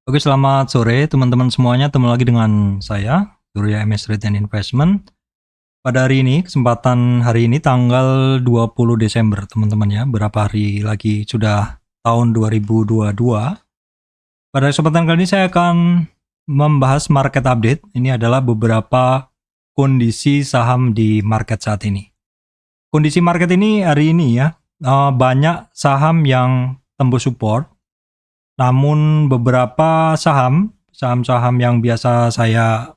Oke, selamat sore teman-teman semuanya. Ketemu lagi dengan saya, Surya MS Trade and Investment. Pada hari ini, kesempatan hari ini tanggal 20 Desember, teman-teman ya. Berapa hari lagi sudah tahun 2022. Pada kesempatan kali ini saya akan membahas market update. Ini adalah beberapa kondisi saham di market saat ini. Kondisi market ini hari ini ya, banyak saham yang tembus support. Namun beberapa saham-saham yang biasa saya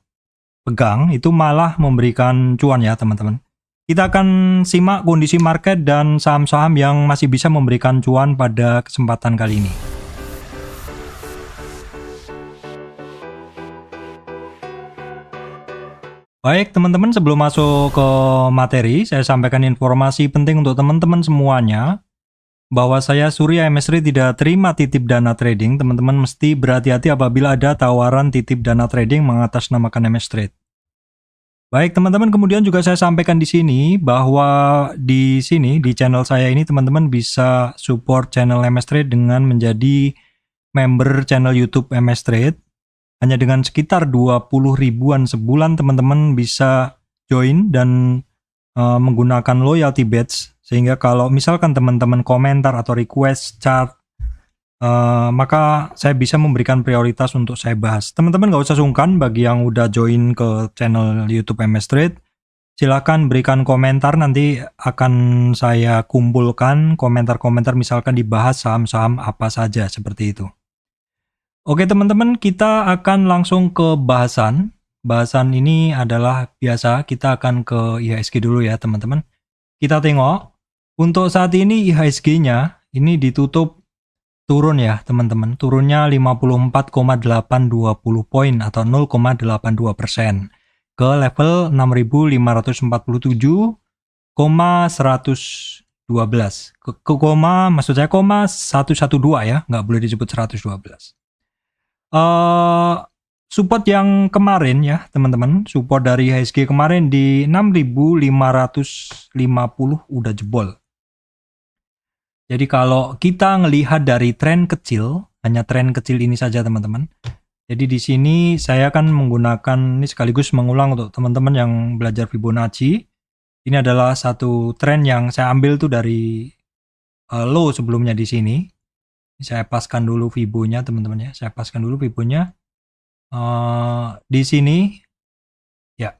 pegang itu malah memberikan cuan ya teman-teman. Kita akan simak kondisi market dan saham-saham yang masih bisa memberikan cuan pada kesempatan kali ini. Baik teman-teman, sebelum masuk ke materi, saya sampaikan informasi penting untuk teman-teman semuanya. Bahwa saya Surya MS Trade tidak terima titip dana trading, teman-teman mesti berhati-hati apabila ada tawaran titip dana trading mengatasnamakan MS Trade. Baik teman-teman, kemudian juga saya sampaikan di sini bahwa di sini di channel saya ini teman-teman bisa support channel MS Trade dengan menjadi member channel YouTube MS Trade. Hanya dengan sekitar 20 ribuan sebulan teman-teman bisa join dan menggunakan loyalty badge. Sehingga kalau misalkan teman-teman komentar atau request chart, maka saya bisa memberikan prioritas untuk saya bahas. Teman-teman nggak usah sungkan bagi yang udah join ke channel YouTube MS Trade. Silakan berikan komentar, nanti akan saya kumpulkan komentar-komentar misalkan dibahas saham-saham apa saja seperti itu. Oke teman-teman, kita akan langsung ke bahasan. Bahasan ini adalah biasa, kita akan ke IHSG dulu ya teman-teman. Kita tengok. Untuk saat ini IHSG-nya ini ditutup turun ya teman-teman. Turunnya 54,820 poin atau 0,82% ke level 6.547,112. Maksud saya koma 112 ya, nggak boleh disebut 112. Support yang kemarin ya teman-teman, support dari IHSG kemarin di 6.550 udah jebol. Jadi kalau kita ngelihat dari tren kecil, hanya tren kecil ini saja teman-teman. Jadi di sini saya akan menggunakan ini sekaligus mengulang untuk teman-teman yang belajar Fibonacci. Ini adalah satu tren yang saya ambil tuh dari low sebelumnya di sini. Saya paskan dulu Fibonya teman-teman ya. Saya paskan dulu Fibonya. Di sini ya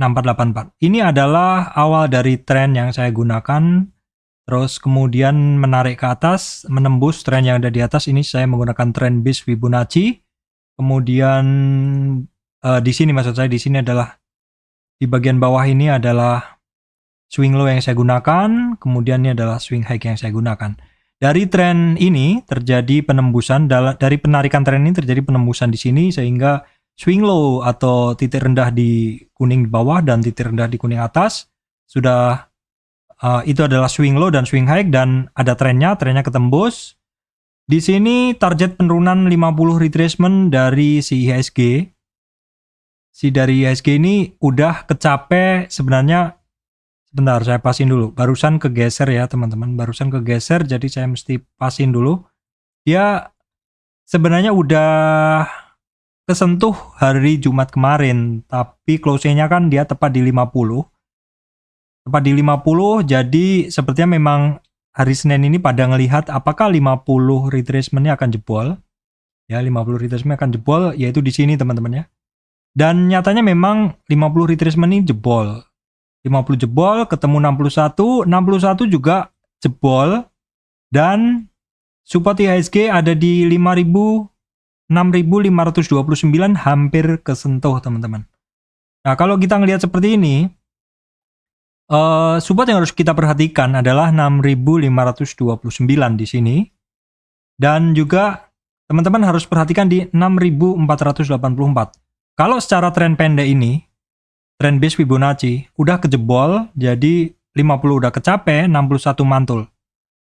6484. Ini adalah awal dari tren yang saya gunakan. Terus kemudian menarik ke atas, menembus tren yang ada di atas. Ini saya menggunakan tren base Fibonacci. Kemudian di sini maksud saya di sini adalah di bagian bawah ini adalah swing low yang saya gunakan. Kemudian ini adalah swing high yang saya gunakan. Dari tren ini terjadi penembusan, dari penarikan tren ini terjadi penembusan di sini sehingga swing low atau titik rendah di kuning di bawah dan titik rendah di kuning atas sudah itu adalah swing low dan swing high dan ada trennya ketembus. Di sini target penurunan 50 retracement dari si IHSG. Dari IHSG ini udah kecape sebenarnya. Sebentar, saya pasin dulu. Barusan kegeser ya teman-teman. Barusan kegeser, jadi saya mesti pasin dulu. Dia sebenarnya udah kesentuh hari Jumat kemarin. Tapi closing-nya kan dia tepat di 50. Tepat di 50, jadi sepertinya memang hari Senin ini pada ngelihat apakah 50 retracement-nya akan jebol. Ya, 50 retracement akan jebol, yaitu di sini teman-teman ya. Dan nyatanya memang 50 retracement ini jebol. 50 jebol, ketemu 61 juga jebol, dan support IHSG ada di 6.529 hampir kesentuh teman-teman. Nah kalau kita ngelihat seperti ini, support yang harus kita perhatikan adalah 6.529 di sini, dan juga teman-teman harus perhatikan di 6.484. Kalau secara tren pendek ini, tren base Fibonacci udah kejebol, jadi 50 udah kecape, 61 mantul.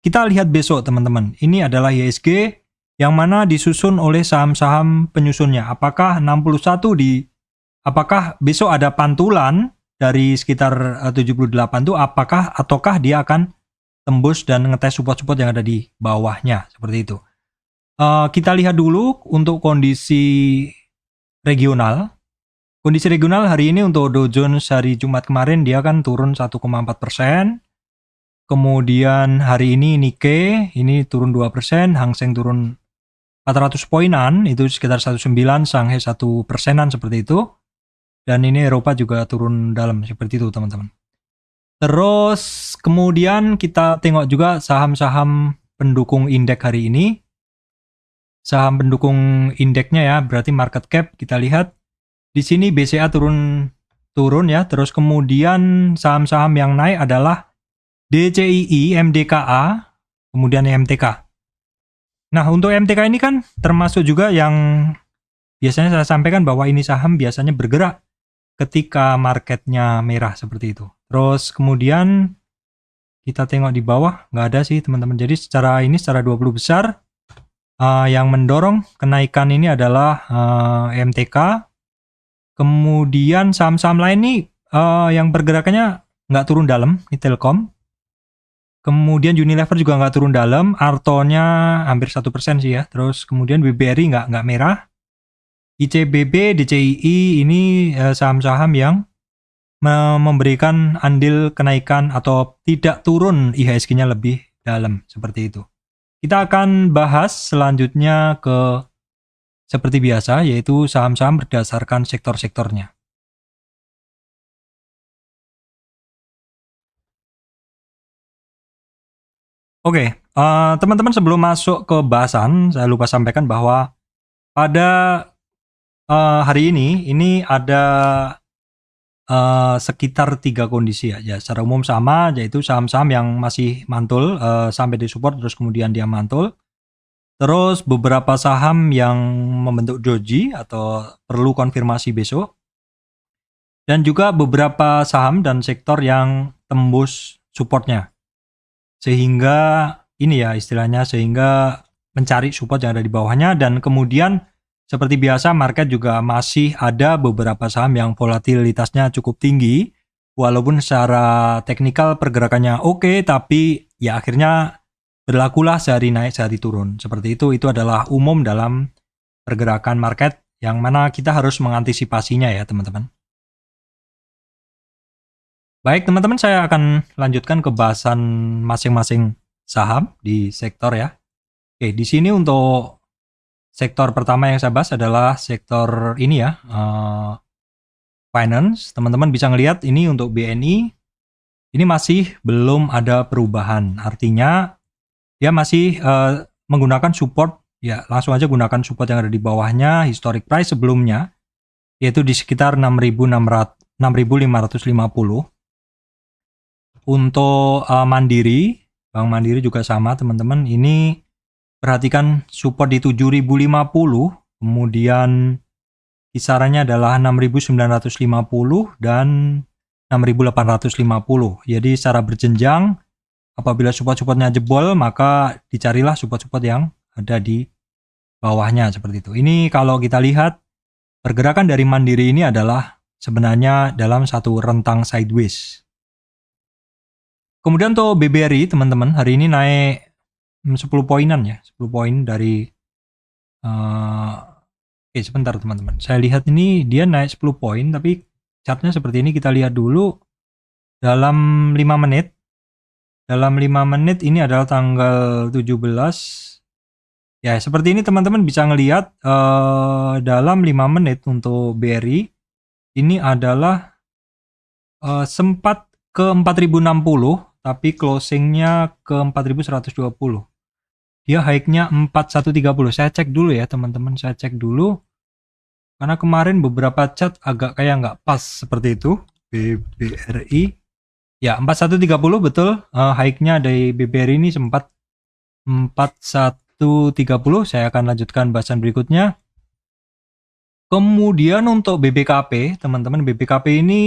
Kita lihat besok teman-teman, ini adalah IHSG yang mana disusun oleh saham-saham penyusunnya. Apakah apakah besok ada pantulan dari sekitar 78 tuh ataukah dia akan tembus dan ngetes support-support yang ada di bawahnya seperti itu. Kita lihat dulu untuk kondisi regional. Kondisi regional hari ini untuk Dow Jones hari Jumat kemarin dia kan turun 1,4%. Kemudian hari ini Nikkei ini turun 2%, Hang Seng turun 400 poinan, itu sekitar 1,9, Shanghai 1%-an seperti itu. Dan ini Eropa juga turun dalam seperti itu, teman-teman. Terus kemudian kita tengok juga saham-saham pendukung indeks hari ini. Saham pendukung indeksnya ya, berarti market cap kita lihat. Di sini BCA turun ya, terus kemudian saham-saham yang naik adalah DCII, MDKA, kemudian MTK. Nah, untuk MTK ini kan termasuk juga yang biasanya saya sampaikan bahwa ini saham biasanya bergerak ketika marketnya merah seperti itu. Terus kemudian kita tengok di bawah, nggak ada sih teman-teman. Jadi secara 20 besar, yang mendorong kenaikan ini adalah MTK. Kemudian saham-saham lain nih yang pergerakannya nggak turun dalam, ini Telkom. Kemudian Unilever juga nggak turun dalam, Arto-nya hampir 1% sih ya. Terus kemudian BBRI nggak merah. ICBP, DCII ini saham-saham yang memberikan andil kenaikan atau tidak turun IHSG-nya lebih dalam, seperti itu. Kita akan bahas selanjutnya ke seperti biasa, yaitu saham-saham berdasarkan sektor-sektornya. Oke, teman-teman sebelum masuk ke bahasan, saya lupa sampaikan bahwa pada hari ini ada sekitar 3 kondisi ya. Secara umum sama, yaitu saham-saham yang masih mantul sampai di support terus kemudian dia mantul. Terus beberapa saham yang membentuk doji atau perlu konfirmasi besok. Dan juga beberapa saham dan sektor yang tembus supportnya. Sehingga ini ya istilahnya, sehingga mencari support yang ada di bawahnya. Dan kemudian seperti biasa market juga masih ada beberapa saham yang volatilitasnya cukup tinggi. Walaupun secara teknikal pergerakannya oke, tapi ya akhirnya berlakulah sehari naik sehari turun. Seperti itu adalah umum dalam pergerakan market yang mana kita harus mengantisipasinya ya teman-teman. Baik teman-teman, saya akan lanjutkan ke bahasan masing-masing saham di sektor ya. Oke, di sini untuk sektor pertama yang saya bahas adalah sektor ini ya, finance. Teman-teman bisa ngelihat ini untuk BNI, ini masih belum ada perubahan. Artinya dia masih menggunakan support, ya langsung aja gunakan support yang ada di bawahnya, historic price sebelumnya, yaitu di sekitar 6.550. Untuk Mandiri, Bank Mandiri juga sama teman-teman. Ini perhatikan support di 7.050, kemudian kisarannya adalah 6.950 dan 6.850. Jadi secara berjenjang, apabila support-supportnya jebol, maka dicarilah support-support yang ada di bawahnya seperti itu. Ini kalau kita lihat pergerakan dari Mandiri ini adalah sebenarnya dalam satu rentang sideways. Kemudian untuk BBRI teman-teman hari ini naik 10 poinan ya, 10 poin dari sebentar teman-teman. Saya lihat ini dia naik 10 poin tapi chartnya seperti ini. Kita lihat dulu dalam 5 menit. Dalam 5 menit ini adalah tanggal 17. Ya, seperti ini teman-teman bisa ngelihat dalam 5 menit untuk BRI ini adalah sempat ke 4060 tapi closingnya ke 4120. Dia high-nya 4130. Saya cek dulu ya teman-teman, saya cek dulu. Karena kemarin beberapa chart agak kayak nggak pas seperti itu. BBRI. Ya 4130 betul. High-nya dari BBRI ini sempat 4130. Saya akan lanjutkan bahasan berikutnya. Kemudian untuk BBKP, teman-teman, BBKP ini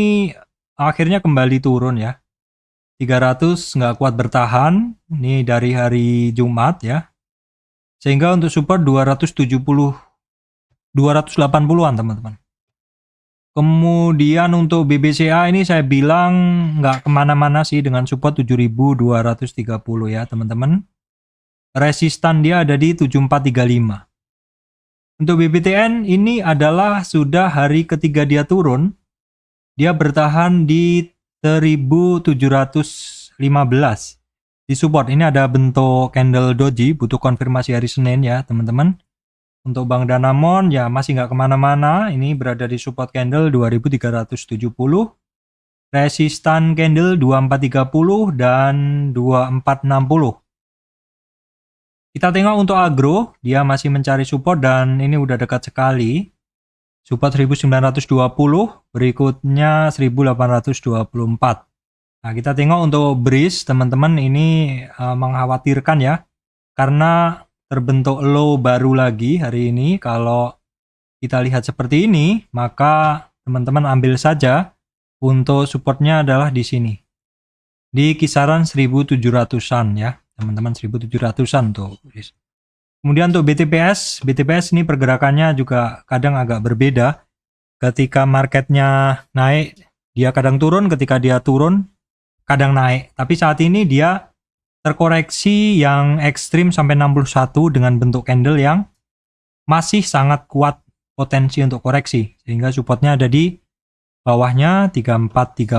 akhirnya kembali turun ya. 300 nggak kuat bertahan, ini dari hari Jumat ya. Sehingga untuk support 280-an teman-teman. Kemudian untuk BBCA ini saya bilang nggak kemana-mana sih dengan support 7.230 ya teman-teman. resistan dia ada di 7435. Untuk BBTN ini adalah sudah hari ketiga dia turun, dia bertahan di 1715 di support. Ini ada bentuk candle doji, butuh konfirmasi hari Senin ya teman-teman. Untuk Bank Danamon ya masih nggak kemana-mana, ini berada di support candle 2370, resistan candle 2430 dan 2460. Kita tengok untuk agro, dia masih mencari support dan ini udah dekat sekali. Support 1920, berikutnya 1824. Nah, kita tengok untuk BRIS, teman-teman, ini mengkhawatirkan ya. Karena terbentuk low baru lagi hari ini. Kalau kita lihat seperti ini, maka teman-teman ambil saja untuk supportnya adalah di sini. Di kisaran 1700-an ya. Teman-teman 1700-an tuh. Kemudian untuk BTPS ini pergerakannya juga kadang agak berbeda. Ketika marketnya naik, dia kadang turun. Ketika dia turun, kadang naik. Tapi saat ini dia terkoreksi yang ekstrim sampai 61 dengan bentuk candle yang masih sangat kuat potensi untuk koreksi. Sehingga supportnya ada di bawahnya 3430.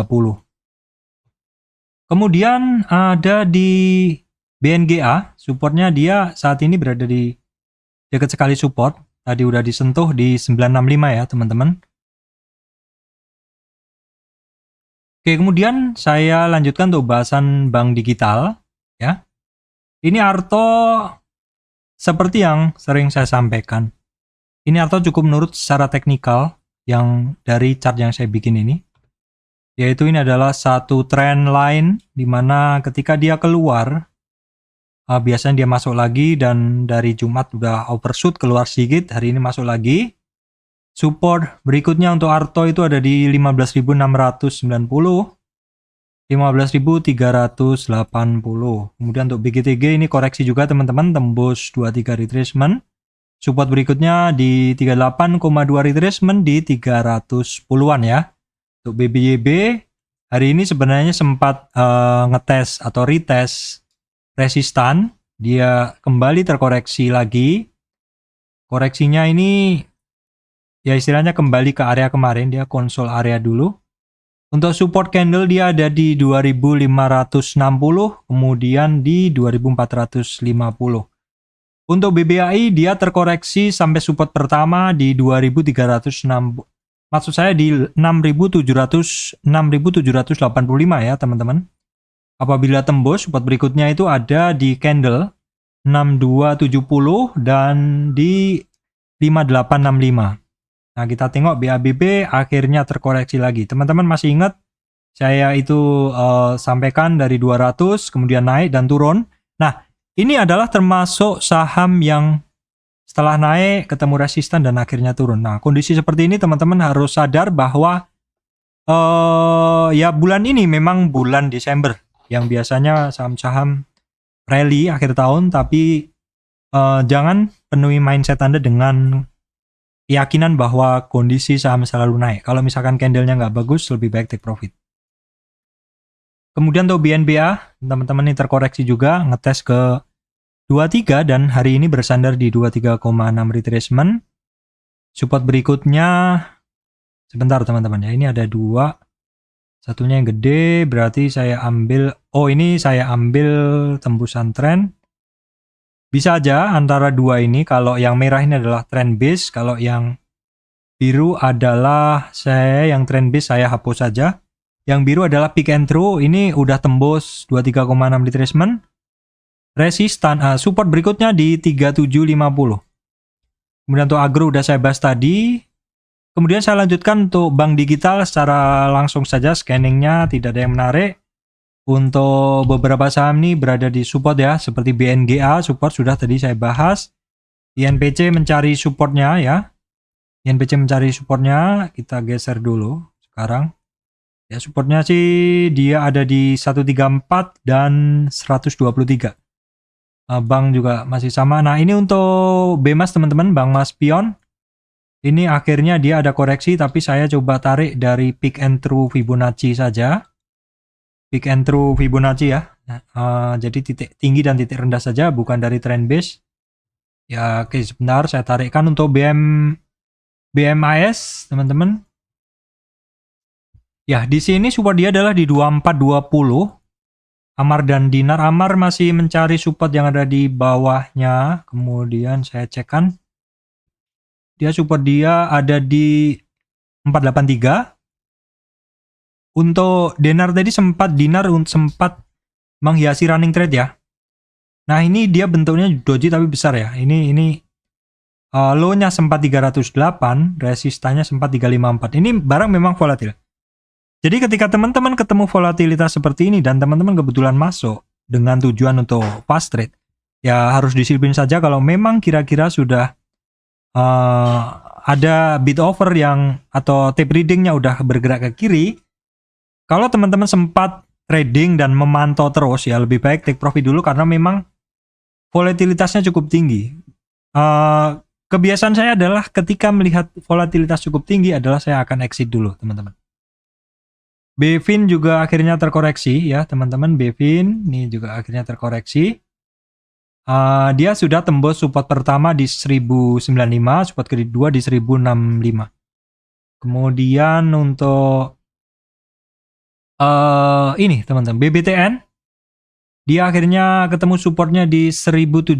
Kemudian ada di BNGA, supportnya dia saat ini berada di dekat sekali support. Tadi udah disentuh di 965 ya teman-teman. Oke, kemudian saya lanjutkan untuk bahasan bank digital ya. Ini Arto seperti yang sering saya sampaikan. Ini Arto cukup menurut secara teknikal yang dari chart yang saya bikin ini. Yaitu ini adalah satu trend line di mana ketika dia keluar biasanya dia masuk lagi dan dari Jumat udah overshoot keluar sedikit, hari ini masuk lagi. Support berikutnya untuk Arto itu ada di 15.690, 15.380. Kemudian untuk BGTG ini koreksi juga teman-teman, tembus 23 retracement. Support berikutnya di 38,2 retracement di 310-an ya. Untuk BBYB hari ini sebenarnya sempat ngetes atau retest resistan, dia kembali terkoreksi lagi. Koreksinya ini ya istilahnya kembali ke area kemarin, dia konsol area dulu. Untuk support candle dia ada di 2560, kemudian di 2450. Untuk BBAI dia terkoreksi sampai support pertama di 2360. Maksud saya di 6785 ya teman-teman. Apabila tembus, support berikutnya itu ada di candle 6270 dan di 5865. Nah, kita tengok BABB akhirnya terkoreksi lagi. Teman-teman masih ingat saya itu sampaikan dari 200 kemudian naik dan turun. Nah, ini adalah termasuk saham yang setelah naik ketemu resisten dan akhirnya turun. Nah, kondisi seperti ini teman-teman harus sadar bahwa ya bulan ini memang bulan Desember yang biasanya saham-saham rally akhir tahun, tapi jangan penuhi mindset Anda dengan keyakinan bahwa kondisi saham selalu naik. Kalau misalkan candlenya nggak bagus, lebih baik take profit. Kemudian untuk BNBA, teman-teman ini terkoreksi juga, ngetes ke 23 dan hari ini bersandar di 23,6 retracement. Support berikutnya, sebentar teman-teman ya, ini ada dua. Satunya yang gede, berarti saya ambil, ini saya ambil tembusan trend. Bisa aja antara dua ini, kalau yang merah ini adalah trend base, kalau yang biru adalah yang trend base saya hapus saja. Yang biru adalah pick and throw, ini udah tembus 23,6 retracement. Resistan, support berikutnya di 3750. Kemudian untuk agro udah saya bahas tadi. Kemudian saya lanjutkan untuk bank digital secara langsung saja, scanningnya tidak ada yang menarik. Untuk beberapa saham ini berada di support ya, seperti BNGA, support sudah tadi saya bahas. INPC mencari supportnya ya. INPC mencari supportnya, kita geser dulu sekarang. Ya supportnya sih dia ada di 134 dan 123. Bank juga masih sama. Nah ini untuk BMAS teman-teman, Bank Mas Pion. Ini akhirnya dia ada koreksi, tapi saya coba tarik dari pick and through Fibonacci saja. peak and through Fibonacci ya. Jadi titik tinggi dan titik rendah saja, bukan dari trend base. Ya, oke, sebentar saya tarikkan untuk BMAS, teman-teman. Ya, di sini support dia adalah di 2420. Amar dan Dinar. Amar masih mencari support yang ada di bawahnya. Kemudian saya cekkan. Support dia ada di 483. Untuk Dinar tadi sempat menghiasi running trade ya. Nah, ini dia bentuknya doji tapi besar ya. Ini low-nya sempat 308, resistannya sempat 354. Ini barang memang volatil. Jadi ketika teman-teman ketemu volatilitas seperti ini dan teman-teman kebetulan masuk dengan tujuan untuk fast trade, ya harus disiplin saja kalau memang kira-kira sudah ada bid offer atau tape readingnya udah bergerak ke kiri. Kalau teman-teman sempat trading dan memantau terus, ya lebih baik take profit dulu karena memang volatilitasnya cukup tinggi. Kebiasaan saya adalah ketika melihat volatilitas cukup tinggi adalah saya akan exit dulu, teman-teman. BFIN juga akhirnya terkoreksi ya teman-teman. BFIN ini juga akhirnya terkoreksi. Dia sudah tembus support pertama di 1095, support kedua di 1065. Kemudian untuk ini teman-teman, BBTN dia akhirnya ketemu supportnya di 1710.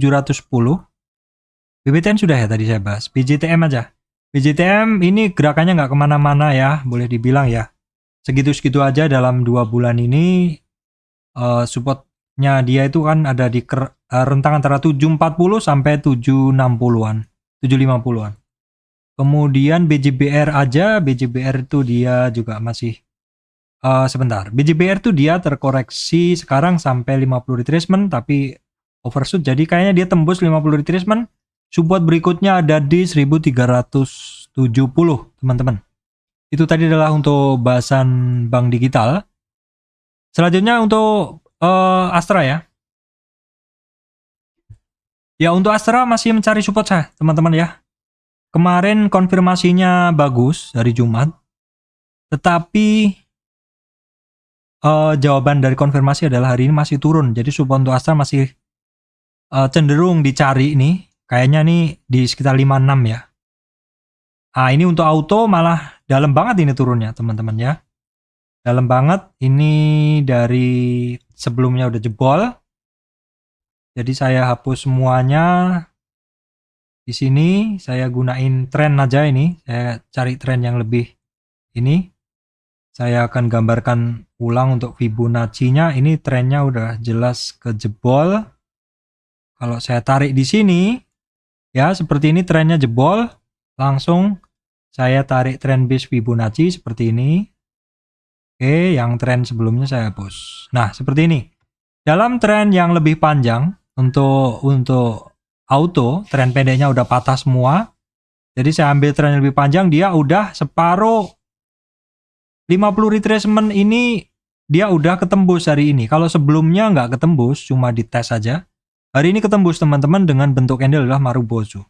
BBTN sudah ya tadi saya bahas. BJTM aja. BJTM ini gerakannya nggak kemana-mana ya, boleh dibilang ya. Segitu-segitu aja dalam 2 bulan ini. Supportnya dia itu kan ada di rentang antara 740 sampai 760-an, 750-an. Kemudian BJBR aja, BJBR itu dia juga masih sebentar. BJBR itu dia terkoreksi sekarang sampai 50 retracement tapi overshoot, jadi kayaknya dia tembus 50 retracement. Support berikutnya ada di 1370, teman-teman. Itu tadi adalah untuk bahasan bank digital. Selanjutnya untuk Astra ya. Ya, untuk Astra masih mencari support saya, teman-teman ya. Kemarin konfirmasinya bagus dari Jumat. Tetapi jawaban dari konfirmasi adalah hari ini masih turun. Jadi support untuk Astra masih cenderung dicari nih. Kayaknya nih di sekitar 56 ya. Ini untuk auto malah dalam banget ini turunnya, teman-teman ya. Dalam banget, ini dari sebelumnya udah jebol. Jadi saya hapus semuanya. Di sini saya gunain tren aja ini. Saya cari tren yang lebih ini. Saya akan gambarkan ulang untuk Fibonacci-nya. Ini trennya udah jelas kejebol. Kalau saya tarik di sini, ya seperti ini trennya jebol. Langsung saya tarik tren base Fibonacci seperti ini. Oke, yang tren sebelumnya saya hapus. Nah, seperti ini. Dalam tren yang lebih panjang, untuk auto, tren pendeknya udah patah semua. Jadi saya ambil tren yang lebih panjang, dia udah separuh 50 retracement ini, dia udah ketembus hari ini. Kalau sebelumnya nggak ketembus, cuma dites saja. Hari ini ketembus, teman-teman, dengan bentuk candle adalah Marubozu.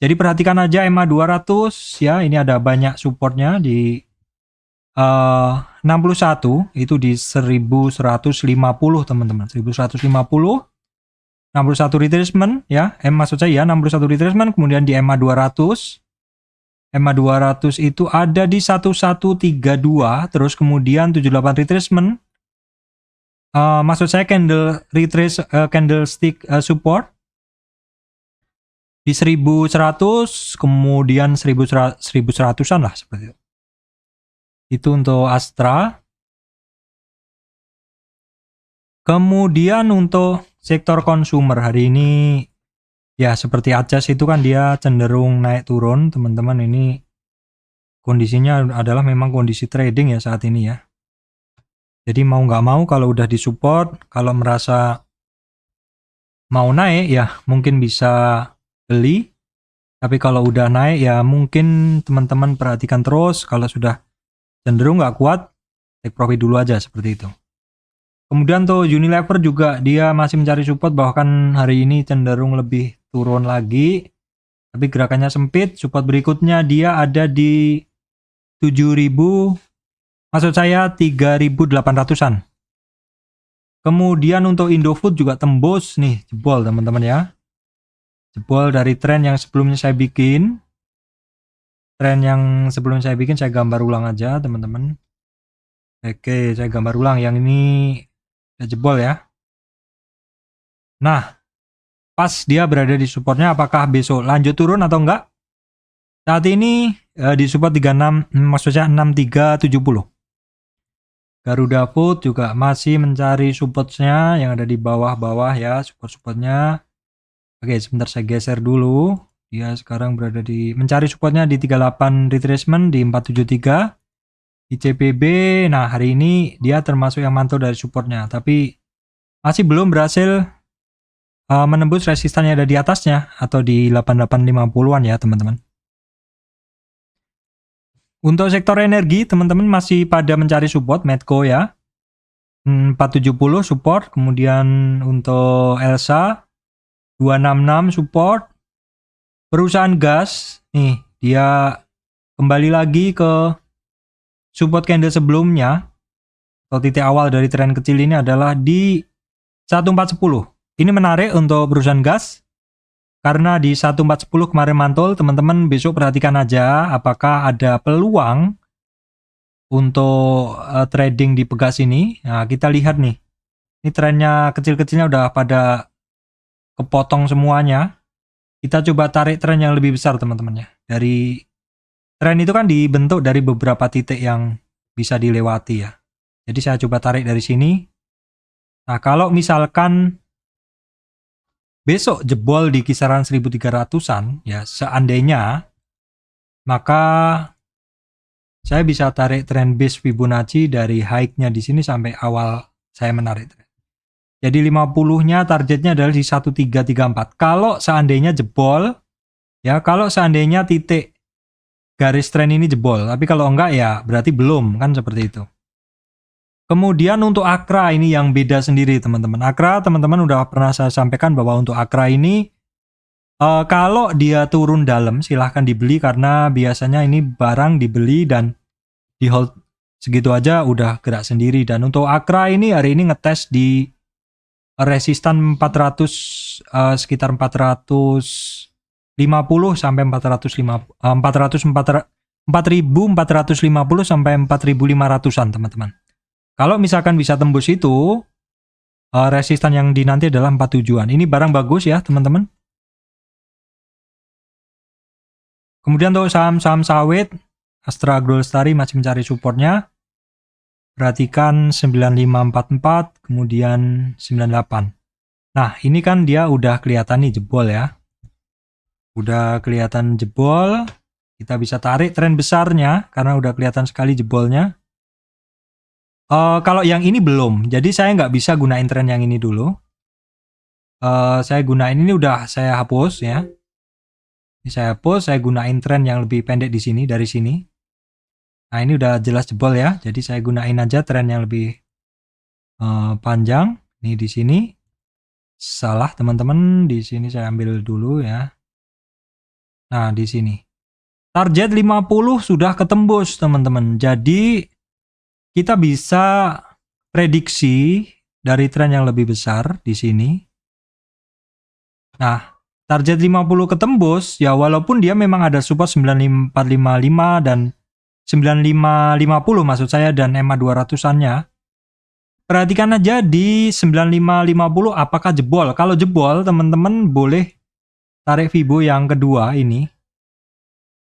Jadi perhatikan aja EMA 200 ya, ini ada banyak supportnya di 61 itu di 1150 teman-teman, 1150, 61 retracement ya, maksud saya ya 61 retracement. Kemudian di EMA 200 itu ada di 1132, terus kemudian 78 retracement. Maksud saya candlestick support di 1100, kemudian 1100-an lah seperti itu. Itu untuk Astra. Kemudian untuk sektor consumer hari ini ya seperti Acas itu kan dia cenderung naik turun, teman-teman. Ini kondisinya adalah memang kondisi trading ya saat ini ya. Jadi mau nggak mau kalau udah disupport, kalau merasa mau naik ya mungkin bisa beli. Tapi kalau udah naik ya mungkin teman-teman perhatikan terus. Kalau sudah cenderung nggak kuat, take profit dulu aja seperti itu. Kemudian tuh Unilever juga dia masih mencari support, bahkan hari ini cenderung lebih turun lagi. Tapi gerakannya sempit. Support berikutnya dia ada di 7.000, maksud saya 3.800-an. Kemudian untuk Indofood juga tembus nih, jebol teman-teman ya. Jebol dari tren yang sebelumnya saya bikin. Tren yang sebelum saya bikin saya gambar ulang aja teman-teman. Oke, saya gambar ulang yang ini udah jebol ya. Nah, pas dia berada di supportnya, apakah besok lanjut turun atau enggak? Saat ini di support 36, maksudnya 6370. Garuda Food juga masih mencari supportnya yang ada di bawah-bawah ya, support-supportnya. Oke, sebentar saya geser dulu. Dia sekarang berada di mencari supportnya di 38 retracement di 473. ICPB, nah hari ini dia termasuk yang mantul dari supportnya, tapi masih belum berhasil menembus resistan yang ada di atasnya atau di 8850-an ya teman-teman. Untuk sektor energi teman-teman masih pada mencari support Medco ya. 470 support, kemudian untuk Elsa 266 support. Perusahaan gas nih dia kembali lagi ke support candle sebelumnya atau titik awal dari tren kecil ini adalah di 1410. Ini menarik untuk perusahaan gas karena di 1410 kemarin mantul, teman-teman besok perhatikan aja apakah ada peluang untuk trading di Pegas ini. Nah, kita lihat nih. Ini trennya kecil-kecilnya udah pada kepotong semuanya. Kita coba tarik tren yang lebih besar teman-teman ya. Dari tren itu kan dibentuk dari beberapa titik yang bisa dilewati ya. Jadi saya coba tarik dari sini. Nah, kalau misalkan besok jebol di kisaran 1300-an ya, seandainya, maka saya bisa tarik trend base Fibonacci dari high-nya di sini sampai awal saya menarik trend. Jadi 50-nya targetnya adalah di 1334. Kalau seandainya jebol, ya kalau seandainya titik garis tren ini jebol, tapi kalau enggak ya berarti belum, kan seperti itu. Kemudian untuk Akra ini yang beda sendiri teman-teman. Akra teman-teman udah pernah saya sampaikan bahwa untuk Akra ini kalau dia turun dalam silahkan dibeli karena biasanya ini barang dibeli dan di hold segitu aja udah gerak sendiri. Dan untuk Akra ini hari ini ngetes di resistan 400 sekitar 450 sampai 4450 sampai 4500-an teman-teman. Kalau misalkan bisa tembus itu, resistan yang dinanti adalah 47-an. Ini barang bagus ya, teman-teman. Kemudian untuk saham-saham sawit, Astra Agrolestari masih mencari supportnya. Perhatikan 9544, kemudian 98. Nah, ini kan dia udah kelihatan nih jebol ya. Udah kelihatan jebol. Kita bisa tarik tren besarnya karena udah kelihatan sekali jebolnya. Kalau yang ini belum, jadi saya nggak bisa gunain tren yang ini dulu. Saya gunain ini udah saya hapus ya. Ini saya hapus, saya gunain tren yang lebih pendek di sini dari sini. Nah ini udah jelas jebol ya, jadi saya gunain aja tren yang lebih panjang. Ini di sini salah teman-teman, di sini saya ambil dulu ya. Nah di sini target 50 sudah ketembus teman-teman. Jadi kita bisa prediksi dari tren yang lebih besar di sini. Nah, target 50 ketembus, ya walaupun dia memang ada support 9455 dan 9550 maksud saya dan EMA 200-annya. Perhatikan aja di 9550 apakah jebol. Kalau jebol, teman-teman boleh tarik Fibo yang kedua ini.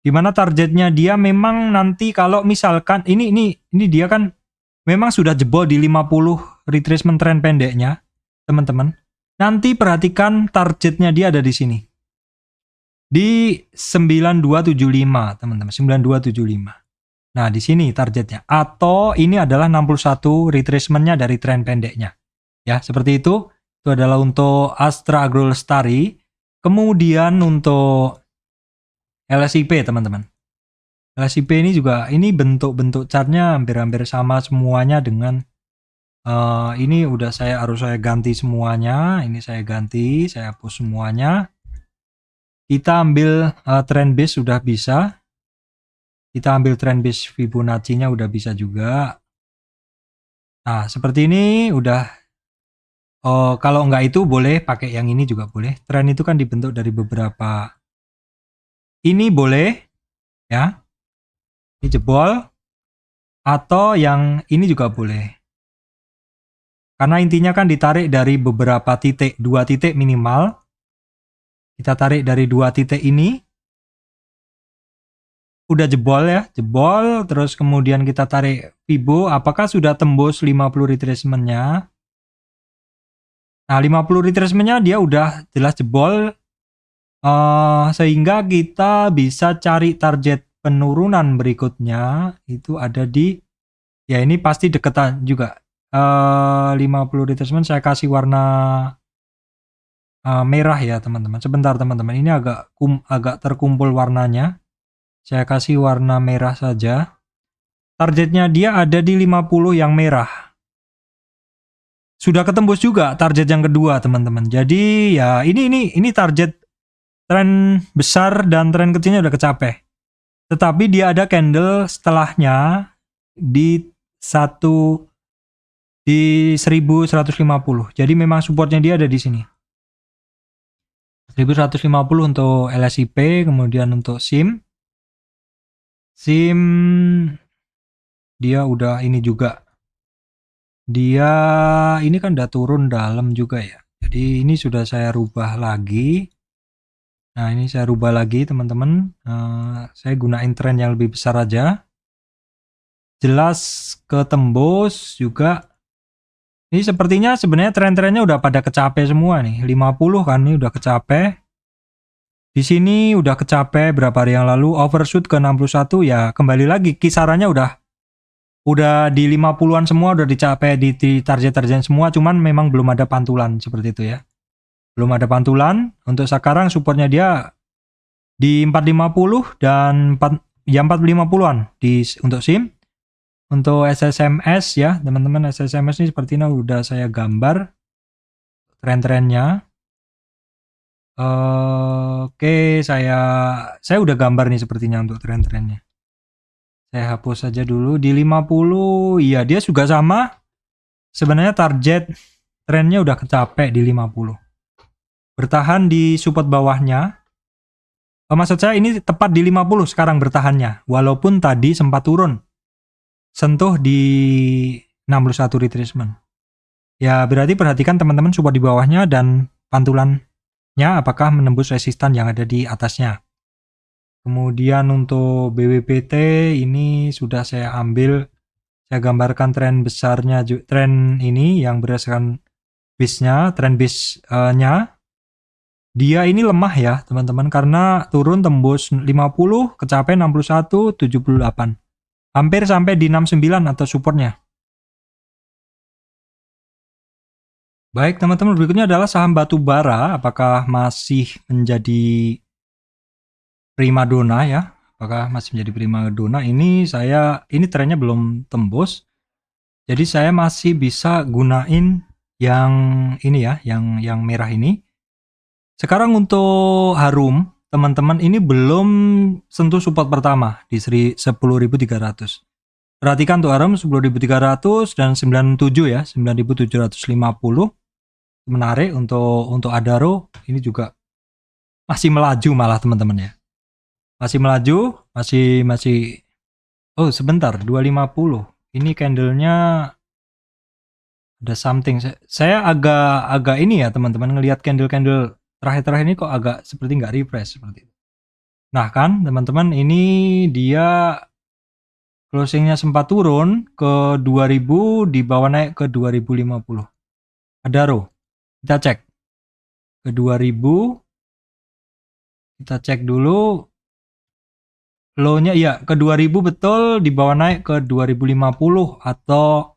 Dimana targetnya dia memang nanti kalau misalkan ini dia kan memang sudah jebol di 50 retracement trend pendeknya, teman-teman. Nanti perhatikan targetnya dia ada di sini. Di 9275, teman-teman, 9275. Nah, di sini targetnya. Atau ini adalah 61 retracement-nya dari trend pendeknya. Ya, seperti itu. Itu adalah untuk Astra Agrolestari. Kemudian untuk LSIP teman-teman. LSIP ini juga ini bentuk-bentuk chartnya hampir-hampir sama semuanya dengan ini udah harus saya ganti semuanya. Ini saya ganti, saya hapus semuanya. Kita ambil trend base sudah bisa. Kita ambil trend base Fibonacci-nya udah bisa juga. Nah seperti ini udah Kalau nggak itu boleh pakai yang ini juga boleh. Tren itu kan dibentuk dari beberapa. Ini boleh ya, ini jebol, atau yang ini juga boleh. Karena intinya kan ditarik dari beberapa titik, 2 titik minimal. Kita tarik dari 2 titik ini. Udah jebol ya, jebol, terus kemudian kita tarik Fibo, apakah sudah tembus 50 retracementnya? Nah, 50 retracementnya dia udah jelas jebol, sehingga kita bisa cari target penurunan berikutnya, itu ada di, ya ini pasti deketan juga. 50 retracement saya kasih warna merah ya teman-teman. Sebentar teman-teman, ini agak terkumpul warnanya. Saya kasih warna merah saja. Targetnya dia ada di 50 yang merah. Sudah ketembus juga target yang kedua teman-teman. Jadi ya ini target tren besar dan tren kecilnya udah kecapai. Tetapi dia ada candle setelahnya di 1150. Jadi memang supportnya dia ada di sini. 1150 untuk LSIP, kemudian untuk SIM dia udah ini juga. Dia ini kan udah turun dalam juga ya. Jadi ini sudah saya rubah lagi. Nah, ini saya rubah lagi teman-teman. Saya gunain tren yang lebih besar aja. Jelas ketembus juga. Ini sepertinya sebenarnya tren-trennya udah pada kecapai semua nih. 50 kan ini udah kecapai. Di sini udah kecapai berapa hari yang lalu. Overshoot ke 61 ya kembali lagi kisarannya udah di 50-an semua, udah dicapai di target-target semua, cuman memang belum ada pantulan seperti itu ya. Belum ada pantulan. Untuk sekarang supportnya dia di 450 dan 450-an untuk SIM. Untuk SSMS ya, teman-teman, SSMS ini sepertinya udah saya gambar tren-trennya. Oke, saya udah gambar nih sepertinya untuk tren-trennya. Saya hapus saja dulu di 50. Iya, dia juga sama. Sebenarnya target trennya udah kecapai di 50. Bertahan di support bawahnya. Maksud saya ini tepat di 50 sekarang bertahannya. Walaupun tadi sempat turun. Sentuh di 61 retracement. Ya berarti perhatikan teman-teman support di bawahnya dan pantulannya apakah menembus resistan yang ada di atasnya. Kemudian untuk BWPT ini sudah saya ambil, saya gambarkan tren besarnya, tren ini yang berdasarkan base-nya, tren base-nya. Dia ini lemah ya teman-teman karena turun tembus 50, kecapai 61, 78. Hampir sampai di 69 atau supportnya. Baik teman-teman, berikutnya adalah saham batu bara. Apakah masih menjadi primadona ya? Apakah masih menjadi primadona? Ini trennya belum tembus. Jadi saya masih bisa gunain yang ini ya, yang merah ini. Sekarang untuk Harum, teman-teman, ini belum sentuh support pertama di 10.300. Perhatikan tuh Harum 10.300 dan 97 ya, 9.750. Menarik untuk Adaro, ini juga masih melaju malah teman-teman ya. Masih melaju, masih oh sebentar, 250. Ini candlenya ada something. Saya agak ini ya teman-teman, ngelihat candle terakhir ini kok agak seperti nggak refresh seperti itu. Nah kan teman-teman, ini dia closingnya sempat turun ke 2000, di bawah naik ke 2050. Adaro, kita cek ke 2000. Kita cek dulu low-nya, iya ke 2000 betul, di bawah naik ke 2050 atau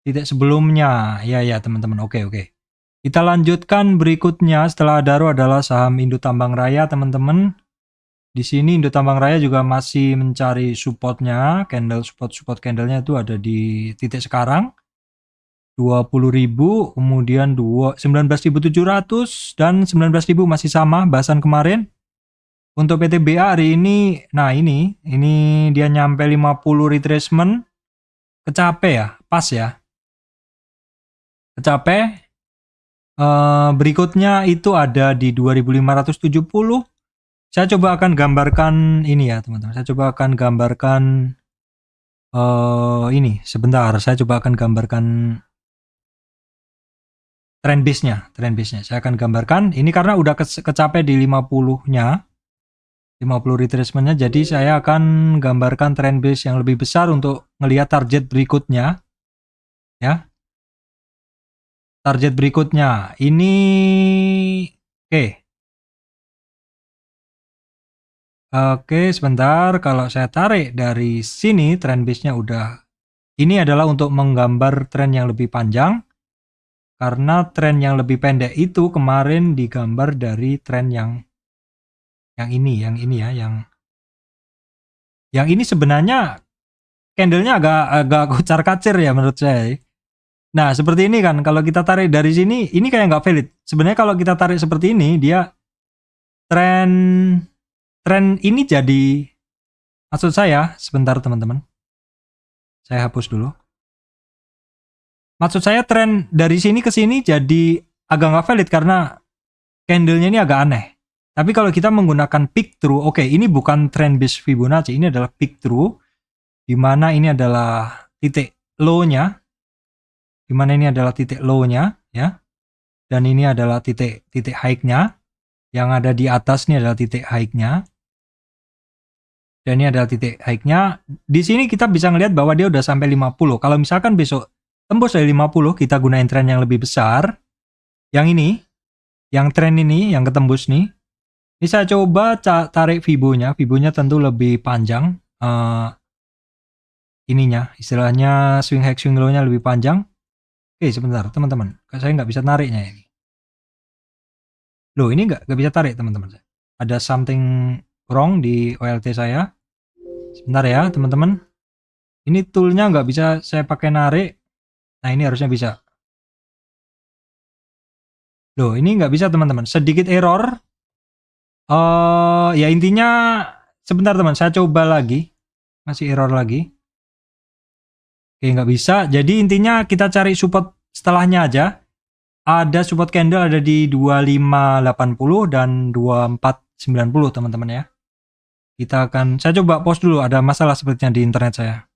titik sebelumnya. Ya teman-teman, oke. Kita lanjutkan berikutnya setelah Adaro adalah saham Indo Tambang Raya teman-teman. Di sini Indo Tambang Raya juga masih mencari supportnya, support candlenya itu ada di titik sekarang 20.000, kemudian 19.700 dan 19.000 masih sama bahasan kemarin. Untuk PTBA hari ini, nah ini dia nyampe 50 retracement, kecapai ya, pas ya, kecapai. Berikutnya itu ada di 2570. Saya coba akan gambarkan ini ya teman-teman. Saya coba akan gambarkan ini sebentar. Saya coba akan gambarkan trend base-nya. Saya akan gambarkan. Ini karena udah kecapai di 50-nya. 50 retracement-nya. Jadi saya akan gambarkan trend base yang lebih besar untuk melihat target berikutnya. Ya. Target berikutnya. Ini oke. Oke, sebentar. Kalau saya tarik dari sini, trend base-nya udah. Ini adalah untuk menggambar tren yang lebih panjang. Karena tren yang lebih pendek itu kemarin digambar dari tren yang ini ya, yang ini sebenarnya candlenya agak kocar-kacir ya menurut saya. Nah, seperti ini kan, kalau kita tarik dari sini, ini kayak nggak valid. Sebenarnya kalau kita tarik seperti ini, dia tren ini jadi, maksud saya, sebentar teman-teman. Saya hapus dulu. Maksud saya tren dari sini ke sini jadi agak nggak valid karena candlenya ini agak aneh. Tapi kalau kita menggunakan peak through, oke, ini bukan trend base Fibonacci, ini adalah peak through, di mana ini adalah titik low-nya, di mana ini adalah titik low-nya, ya, dan ini adalah titik high-nya, yang ada di atas ini adalah titik high-nya, dan ini adalah titik high-nya. Di sini kita bisa ngelihat bahwa dia udah sampai 50. Kalau misalkan besok tembus dari 50, kita gunain tren yang lebih besar, yang ini, yang tren ini, yang ketembus nih. Ini saya coba tarik Fibo-nya. Fibo-nya tentu lebih panjang. Ininya, istilahnya swing high, swing low-nya lebih panjang. Oke, sebentar teman-teman. Saya nggak bisa nariknya ini. Loh, ini nggak bisa tarik teman-teman. Ada something wrong di OLT saya. Sebentar ya teman-teman. Ini toolnya nggak bisa saya pakai narik. Nah, ini harusnya bisa. Loh, ini nggak bisa teman-teman. Sedikit error. Ya intinya sebentar teman, saya coba lagi. Masih error lagi. Oke, nggak bisa. Jadi intinya kita cari support setelahnya aja. Ada support candle ada di 2580 dan 2490 teman-teman ya. Saya coba pause dulu, ada masalah sepertinya di internet saya.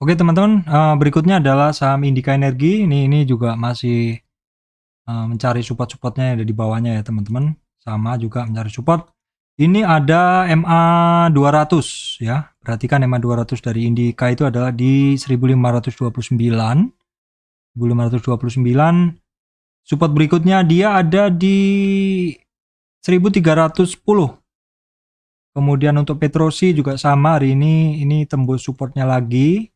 Oke teman-teman, berikutnya adalah saham Indika Energi. Ini juga masih mencari support-supportnya yang ada di bawahnya ya teman-teman. Sama juga mencari support. Ini ada MA200 ya. Perhatikan MA200 dari Indika itu adalah di 1529. 1529. Support berikutnya dia ada di 1310. Kemudian untuk Petrosi juga sama hari ini tembus supportnya lagi.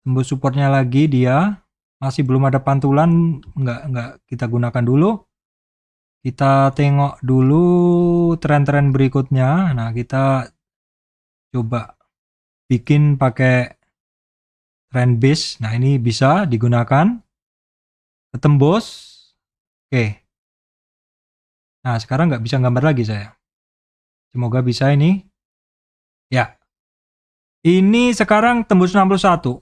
Tembus supportnya lagi dia. Masih belum ada pantulan, nggak kita gunakan dulu. Kita tengok dulu tren-tren berikutnya. Nah, kita coba bikin pakai trend base. Nah, ini bisa digunakan. Ketembus. Oke. Nah, sekarang nggak bisa gambar lagi saya. Semoga bisa ini. Ya. Ini sekarang tembus 61.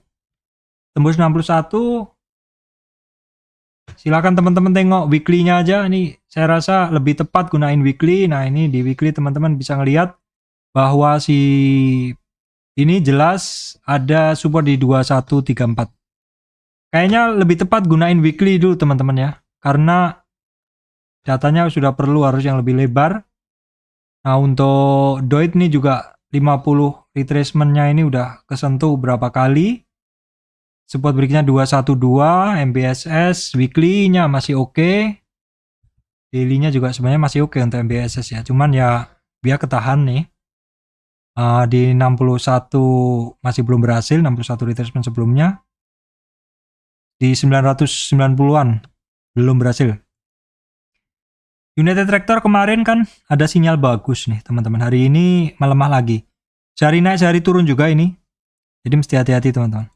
Tembus 61. Silakan teman-teman tengok weekly-nya aja. Ini saya rasa lebih tepat gunain weekly. Nah, ini di weekly teman-teman bisa ngelihat bahwa si ini jelas ada support di 2134. Kayaknya lebih tepat gunain weekly dulu teman-teman ya. Karena datanya sudah perlu harus yang lebih lebar. Nah, untuk Doit ini juga 50 retracement-nya ini udah kesentuh berapa kali. Support berikutnya 212, MBSS, weekly-nya masih oke. Daily-nya juga sebenarnya masih oke untuk MBSS ya. Cuman ya biar ketahan nih. Di 61 masih belum berhasil, 61 retracement sebelumnya. Di 990-an belum berhasil. United Tractor kemarin kan ada sinyal bagus nih teman-teman. Hari ini melemah lagi. Sehari naik, sehari turun juga ini. Jadi mesti hati-hati teman-teman.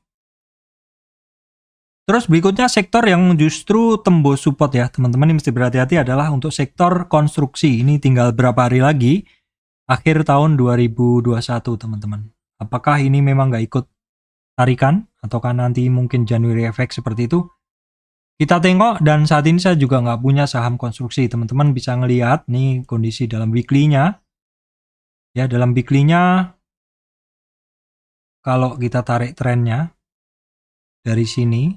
Terus berikutnya sektor yang justru tembus support ya teman-teman, ini mesti berhati-hati adalah untuk sektor konstruksi. Ini tinggal berapa hari lagi akhir tahun 2021 teman-teman. Apakah ini memang nggak ikut tarikan ataukah nanti mungkin January effect seperti itu? Kita tengok, dan saat ini saya juga nggak punya saham konstruksi. Teman-teman bisa ngelihat nih kondisi dalam weekly-nya. Ya, dalam weekly-nya kalau kita tarik trennya dari sini,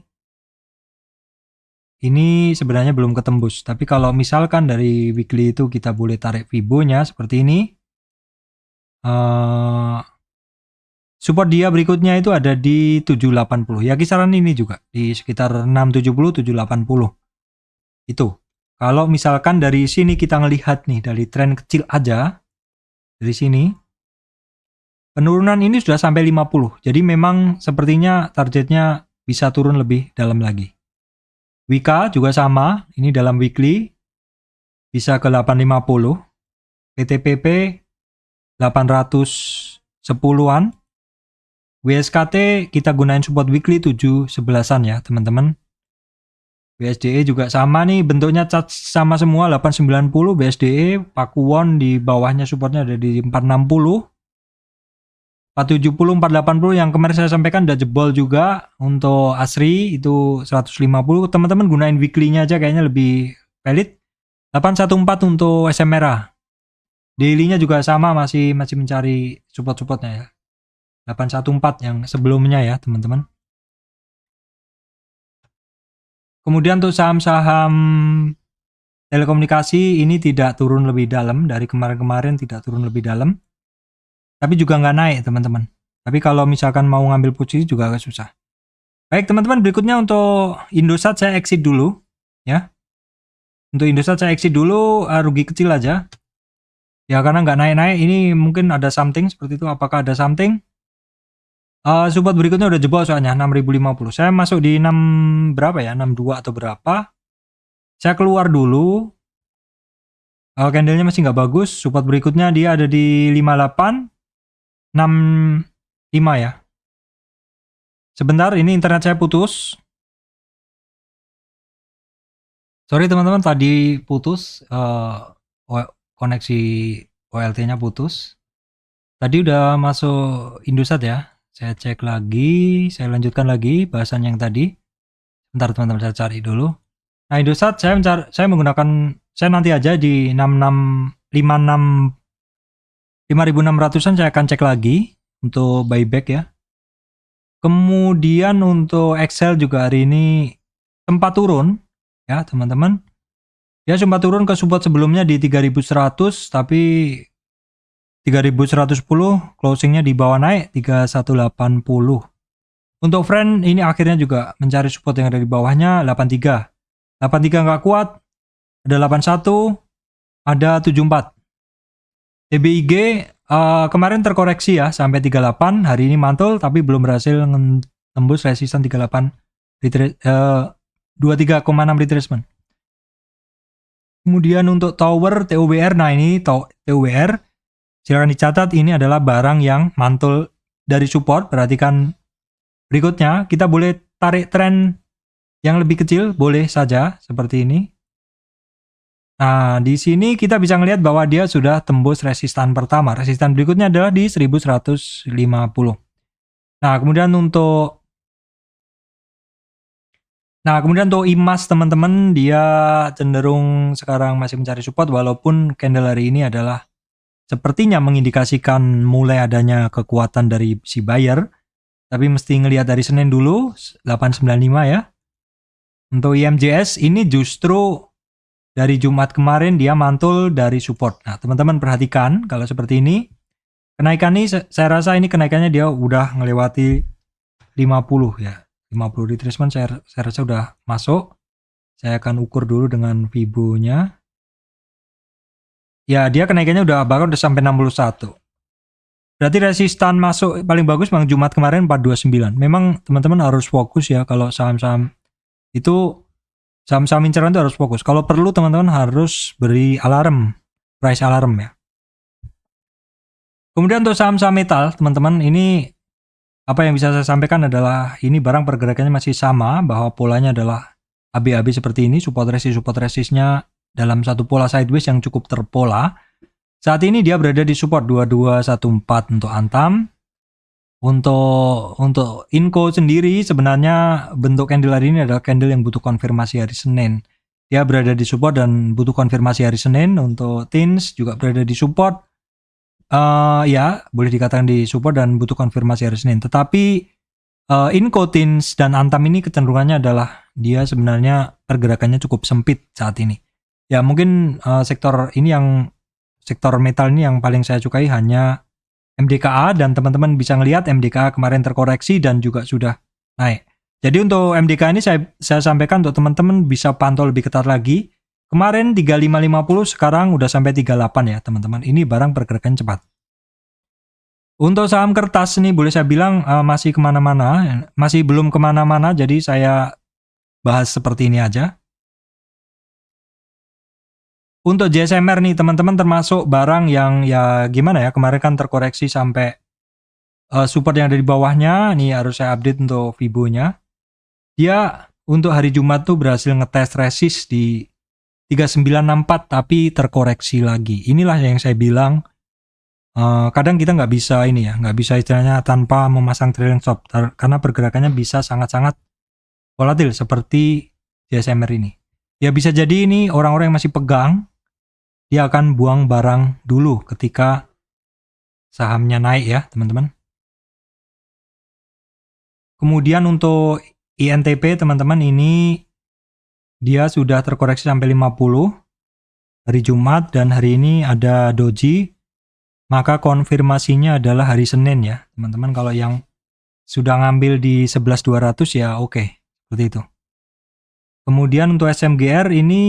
ini sebenarnya belum ketembus. Tapi kalau misalkan dari weekly itu kita boleh tarik Fibo-nya seperti ini. Support dia berikutnya itu ada di 780. Ya kisaran ini juga di sekitar 670 780. Itu. Kalau misalkan dari sini kita ngelihat nih dari tren kecil aja dari sini, penurunan ini sudah sampai 50. Jadi memang sepertinya targetnya bisa turun lebih dalam lagi. Wika juga sama, ini dalam weekly bisa ke 850. PTPP 810-an. WSKT kita gunain support weekly 711-an ya teman-teman. BSDE juga sama nih, bentuknya sama semua 890. BSDE Pakuwon di bawahnya supportnya ada di 460. 470, 480 yang kemarin saya sampaikan udah jebol juga. Untuk ASRI itu 150. Teman-teman gunain weekly-nya aja kayaknya lebih valid. 814 untuk SM merah. Daily-nya juga sama, masih mencari support-supportnya ya. 814 yang sebelumnya ya teman-teman. Kemudian untuk saham-saham telekomunikasi ini tidak turun lebih dalam, dari kemarin-kemarin tidak turun lebih dalam. Tapi juga nggak naik teman-teman. Tapi kalau misalkan mau ngambil posisi juga agak susah. Baik teman-teman, berikutnya untuk Indosat saya exit dulu ya. Untuk Indosat saya exit dulu, rugi kecil aja. Ya karena nggak naik-naik, ini mungkin ada something seperti itu. Apakah ada something? Support berikutnya udah jebol soalnya 6050. Saya masuk di 6 berapa ya? 62 atau berapa? Saya keluar dulu. Candlenya masih nggak bagus. Support berikutnya dia ada di 58 65 ya. Sebentar, ini internet saya putus. Sorry teman-teman, tadi putus koneksi OLT-nya putus. Tadi udah masuk Indosat ya. Saya cek lagi, saya lanjutkan lagi bahasan yang tadi. Bentar teman-teman, saya cari dulu. Nah, Indosat saya menggunakan, saya nanti aja di 5600-an saya akan cek lagi untuk buyback ya. Kemudian untuk Excel juga hari ini sempat turun ya teman-teman. Dia sempat turun ke support sebelumnya di 3100, tapi 3110 closingnya di bawah naik 3180. Untuk friend ini akhirnya juga mencari support yang ada di bawahnya 83. 83 nggak kuat, ada 81, ada 74. TBIG kemarin terkoreksi ya sampai 38, hari ini mantul tapi belum berhasil tembus resisten 38 23,6 retracement. Kemudian untuk tower TUBR, nah ini TUBR silakan dicatat, ini adalah barang yang mantul dari support. Perhatikan berikutnya, kita boleh tarik tren yang lebih kecil, boleh saja seperti ini. Nah, di sini kita bisa melihat bahwa dia sudah tembus resistan pertama. Resistan berikutnya adalah di 1150. Nah, kemudian untuk IMAS teman-teman, dia cenderung sekarang masih mencari support walaupun candle hari ini adalah sepertinya mengindikasikan mulai adanya kekuatan dari si buyer. Tapi mesti ngelihat dari Senin dulu, 895 ya. Untuk IMJS ini justru dari Jumat kemarin dia mantul dari support. Nah teman-teman perhatikan kalau seperti ini. Kenaikan ini saya rasa ini kenaikannya dia udah ngelewati 50 ya. 50 retracement saya rasa udah masuk. Saya akan ukur dulu dengan Fibo-nya. Ya, dia kenaikannya udah sampai 61. Berarti resistan masuk paling bagus Bang Jumat kemarin 429. Memang teman-teman harus fokus ya kalau saham-saham itu, saham-saham inceran itu harus fokus. Kalau perlu teman-teman harus beri alarm, price alarm ya. Kemudian untuk saham-saham metal, teman-teman ini apa yang bisa saya sampaikan adalah ini barang pergerakannya masih sama, bahwa polanya adalah AB-AB seperti ini, support resistnya dalam satu pola sideways yang cukup terpola. Saat ini dia berada di support 2214 untuk Antam. Untuk Inco sendiri sebenarnya bentuk candle hari ini adalah candle yang butuh konfirmasi hari Senin. Dia berada di support dan butuh konfirmasi hari Senin. Untuk Tins juga berada di support. Ya, boleh dikatakan di support dan butuh konfirmasi hari Senin. Tetapi Inco, Tins, dan Antam ini kecenderungannya adalah dia sebenarnya pergerakannya cukup sempit saat ini. Ya, mungkin sektor metal ini yang paling saya sukai hanya MDKA, dan teman-teman bisa ngelihat MDKA kemarin terkoreksi dan juga sudah naik. Jadi untuk MDKA ini saya sampaikan untuk teman-teman bisa pantau lebih ketat lagi. Kemarin 3550, sekarang udah sampai 38 ya teman-teman. Ini barang pergerakan cepat. Untuk saham kertas ini boleh saya bilang masih kemana-mana, masih belum kemana-mana, jadi saya bahas seperti ini aja. Untuk JSMR nih teman-teman termasuk barang yang ya gimana ya, kemarin kan terkoreksi sampai support yang ada di bawahnya. Ini harus saya update untuk Fibo-nya. Dia untuk hari Jumat tuh berhasil ngetes resist di 3964 tapi terkoreksi lagi. Inilah yang saya bilang kadang kita nggak bisa istilahnya tanpa memasang trailing stop karena pergerakannya bisa sangat-sangat volatil seperti JSMR ini. Ya bisa jadi ini orang-orang yang masih pegang, dia akan buang barang dulu ketika sahamnya naik ya teman-teman. Kemudian untuk INTP teman-teman ini dia sudah terkoreksi sampai 50 hari Jumat dan hari ini ada doji. Maka konfirmasinya adalah hari Senin ya teman-teman. Kalau yang sudah ngambil di 11.200 ya oke, seperti itu. Kemudian untuk SMGR ini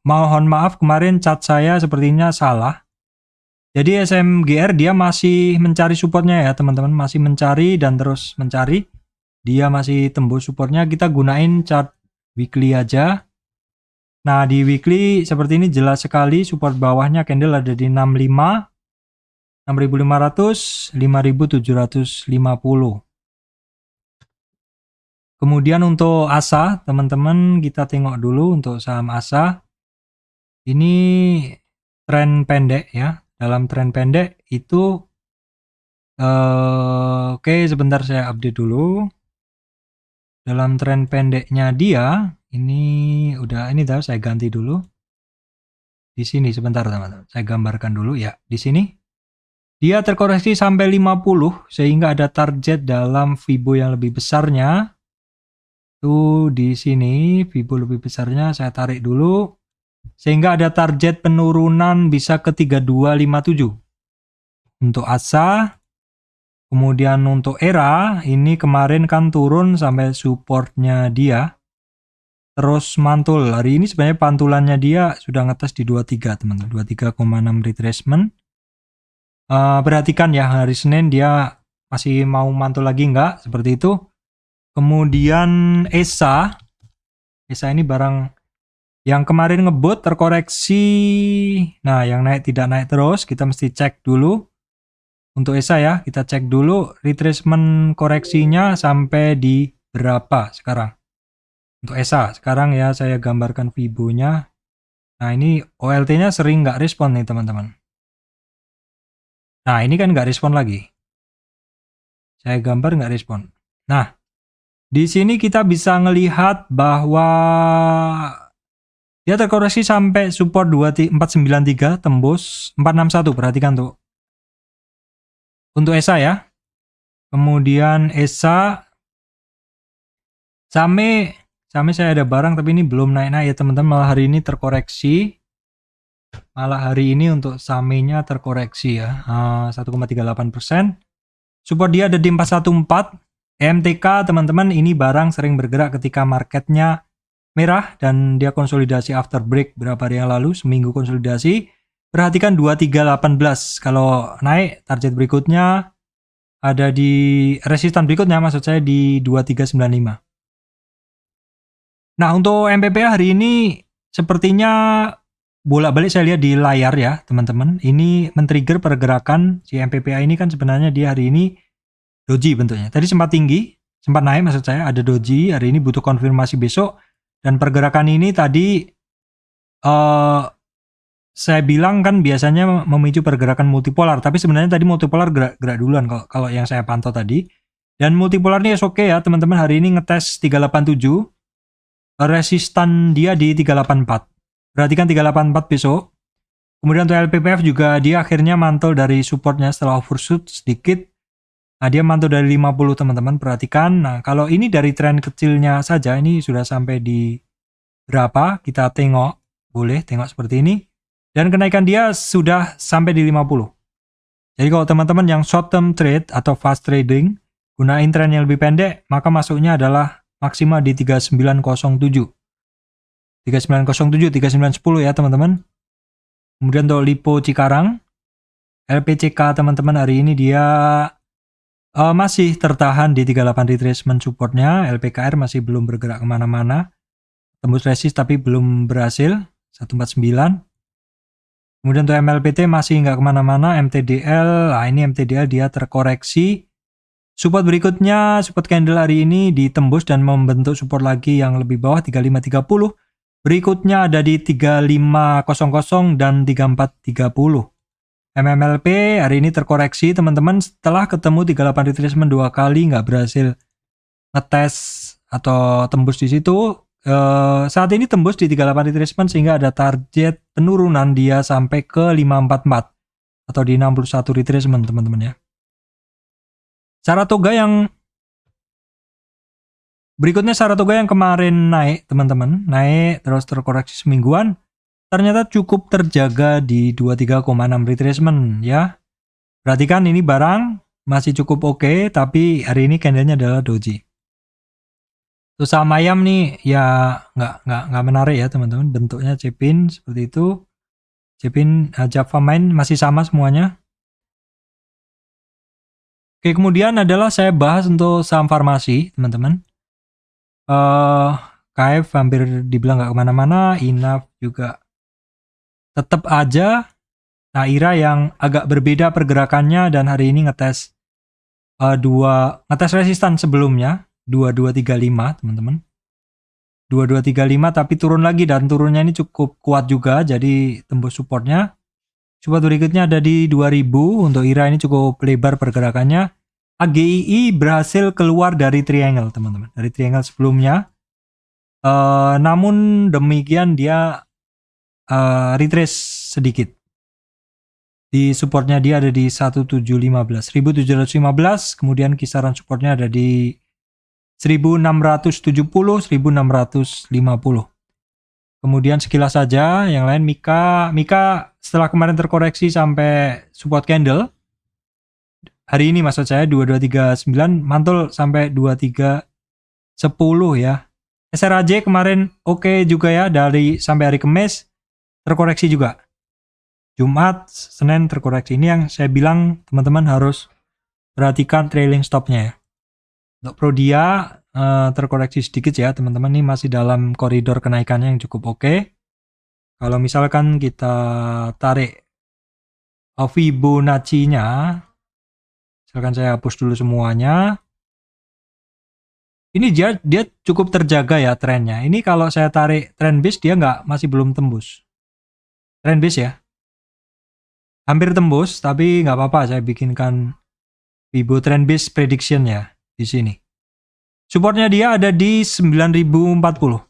mohon maaf kemarin cat saya sepertinya salah. Jadi SMGR dia masih mencari supportnya ya teman-teman, masih mencari dan terus mencari. Dia masih tembus supportnya, kita gunain chart weekly aja. Nah di weekly seperti ini jelas sekali support bawahnya candle ada di 65, 6.500, 5.750. Kemudian untuk ASA teman-teman kita tengok dulu untuk saham ASA. Ini tren pendek ya. Dalam tren pendek itu oke, sebentar saya update dulu. Dalam tren pendeknya dia ini saya ganti dulu. Di sini sebentar teman-teman. Saya gambarkan dulu ya. Di sini dia terkoreksi sampai 50 sehingga ada target dalam Fibo yang lebih besarnya. Tuh di sini Fibo lebih besarnya saya tarik dulu. Sehingga ada target penurunan bisa ke 3257 untuk ASA. Kemudian untuk ERA ini kemarin kan turun sampai supportnya dia terus mantul. Hari ini sebenarnya pantulannya dia sudah ngetes di 23 teman-teman, 23,6 retracement. Perhatikan ya hari Senin dia masih mau mantul lagi enggak, seperti itu. Kemudian ESA ini barang yang kemarin ngebot terkoreksi. Nah, yang naik tidak naik terus, kita mesti cek dulu. Untuk ESA ya, kita cek dulu retracement koreksinya sampai di berapa sekarang. Untuk ESA, sekarang ya saya gambarkan Fibo-nya. Nah, ini OLT-nya sering nggak respon nih teman-teman. Nah, ini kan nggak respon lagi. Saya gambar nggak respon. Nah, di sini kita bisa ngelihat bahwa dia terkoreksi sampai support 493 tembus 461. Perhatikan tuh. Untuk ESA ya. Kemudian ESA Same saya ada barang tapi ini belum naik-naik ya teman-teman. Malah hari ini terkoreksi. Malah hari ini untuk Same-nya terkoreksi ya. 1,38%. Support dia ada di 414. MTK teman-teman ini barang sering bergerak ketika marketnya merah dan dia konsolidasi after break berapa hari yang lalu, seminggu konsolidasi. Perhatikan 2318. Kalau naik target berikutnya ada di resistan berikutnya maksud saya di 2395. Nah, untuk MPPA hari ini sepertinya bolak-balik saya lihat di layar ya, teman-teman. Ini men-trigger pergerakan si MPPA ini kan sebenarnya dia hari ini doji bentuknya. Tadi sempat tinggi, sempat naik maksud saya, ada doji, hari ini butuh konfirmasi besok. Dan pergerakan ini tadi saya bilang kan biasanya memicu pergerakan multipolar, tapi sebenarnya tadi multipolar gerak duluan kalau yang saya pantau tadi. Dan multipolar ini oke ya teman-teman, hari ini ngetes 387, resistan dia di 384. Perhatikan 384 besok. Kemudian untuk LPPF juga dia akhirnya mantul dari supportnya setelah overshoot sedikit. Nah, dia mantul dari 50 teman-teman, perhatikan. Nah, kalau ini dari tren kecilnya saja, ini sudah sampai di berapa? Kita tengok, boleh tengok seperti ini. Dan kenaikan dia sudah sampai di 50. Jadi kalau teman-teman yang short term trade atau fast trading, gunain tren yang lebih pendek, maka masuknya adalah maksimal di 3907. 3907, 3910 ya teman-teman. Kemudian untuk Lipo Cikarang, LPCK teman-teman hari ini dia masih tertahan di 38 retracement supportnya. LPKR masih belum bergerak kemana-mana. Tembus resist tapi belum berhasil, 149. Kemudian untuk MLPT masih nggak kemana-mana. MTDL, nah ini MTDL dia terkoreksi. Support berikutnya, support candle hari ini ditembus dan membentuk support lagi yang lebih bawah 3530. Berikutnya ada di 3500 dan 3430. MMLP hari ini terkoreksi teman-teman setelah ketemu 38 retracement 2 kali nggak berhasil ngetes atau tembus di situ. Saat ini tembus di 38 retracement sehingga ada target penurunan dia sampai ke 544 atau di 61 retracement teman-teman ya. Saratoga yang berikutnya, Saratoga yang kemarin naik teman-teman, naik terus terkoreksi semingguan, ternyata cukup terjaga di 23,6 retracement ya. Perhatikan ini barang masih cukup oke, tapi hari ini candlenya adalah doji. Terus saham ayam nih ya nggak menarik ya teman-teman, bentuknya Cepin seperti itu. Cepin, Java Mine masih sama semuanya. Oke, kemudian adalah saya bahas untuk saham farmasi teman-teman. KF hampir dibilang nggak kemana-mana, Inaf juga tetap aja. Nah, IRA yang agak berbeda pergerakannya dan hari ini ngetes ngetes resistan sebelumnya 2235 teman-teman. 2235 tapi turun lagi dan turunnya ini cukup kuat juga, jadi tembus supportnya. Support berikutnya ada di 2000, untuk IRA ini cukup lebar pergerakannya. AGII berhasil keluar dari triangle teman-teman, dari triangle sebelumnya. Namun demikian dia retrace sedikit. Di supportnya dia ada di 1715, 1715, kemudian kisaran supportnya ada di 1670, 1650. Kemudian sekilas saja yang lain Mika setelah kemarin terkoreksi sampai support candle. Hari ini maksud saya 2239 mantul sampai 2310 ya. SRAJ kemarin oke juga ya, dari sampai hari Kamis terkoreksi juga. Jumat, Senin terkoreksi. Ini yang saya bilang teman-teman harus perhatikan trailing stopnya ya. Untuk Prodia terkoreksi sedikit ya teman-teman, ini masih dalam koridor kenaikannya yang cukup oke. Kalau misalkan kita tarik Fibonacci-nya, misalkan saya hapus dulu semuanya. Ini dia cukup terjaga ya trennya. Ini kalau saya tarik trend base dia masih belum tembus. Trend base ya. Hampir tembus tapi nggak apa-apa, saya bikinkan Fibo trend base prediction ya di sini. Supportnya dia ada di 9040.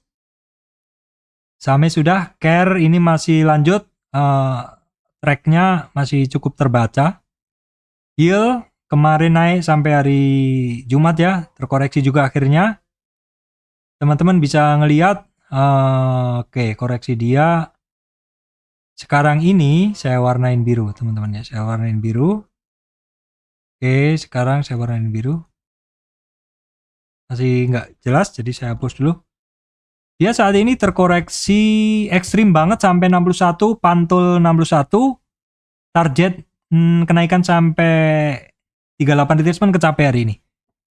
Sampai sudah care ini masih lanjut, tracknya masih cukup terbaca. Yield kemarin naik sampai hari Jumat ya, terkoreksi juga akhirnya. Teman-teman bisa ngelihat, oke, koreksi dia. Sekarang ini saya warnain biru teman-teman ya, saya warnain biru. Oke, sekarang saya warnain biru. Masih nggak jelas, jadi saya hapus dulu. Dia saat ini terkoreksi ekstrim banget sampai 61, pantul 61. Target kenaikan sampai 38 retracement kecapai hari ini.